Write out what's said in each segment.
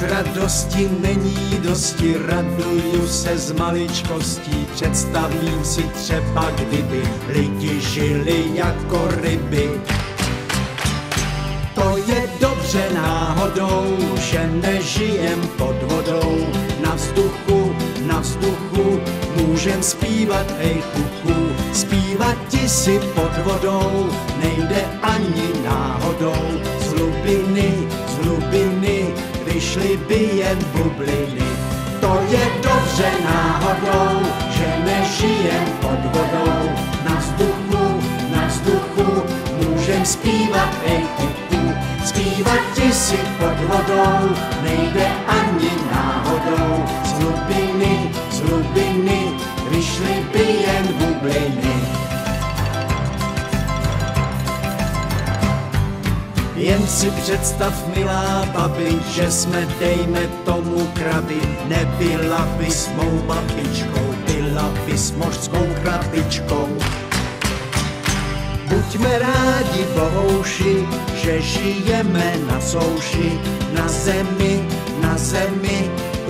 radosti není dosti, raduju se z maličkostí. Představím si třeba, kdyby lidi žili jako ryby. To je dobře náhodou, že nežijem pod vodou. Na vzduchu můžem zpívat, hej kuku. Zpívat ti si pod vodou nejde ani náhodou. Z hlubiny vyšly by jen bubliny. To je dobře náhodou, že nežijem pod vodou. Na vzduchu můžem zpívat, hej kuku. Zpívat ti si pod vodou nejde ani náhodou. Z hlubiny vyšly by jen bubliny. Jen si představ, milá babi, že jsme, dejme tomu, krabi. Nebyla bys mou babičkou, byla bys mořskou krabičkou. Buďme rádi, bohouši, že žijeme na souši. Na zemi,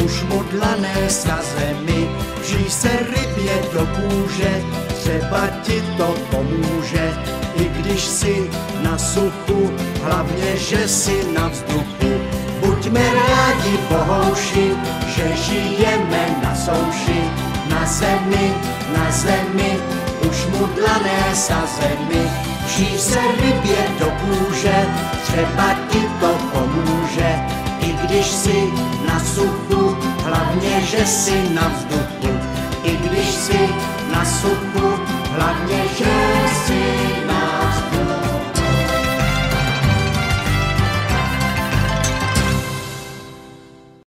už modlané na zemi. Vžij se rybě do kůže, třeba ti to pomůže. I když si na suchu, hlavně, že si na vzduchu. Buďme rádi, bohouši, že žijeme na souši. Na zemi, už mudlané sa zemi. Vžij se rybě do kůže, třeba ti to pomůže. I když si na suchu, hlavně, že si na vzduchu. I když si na suchu, hlavně, že si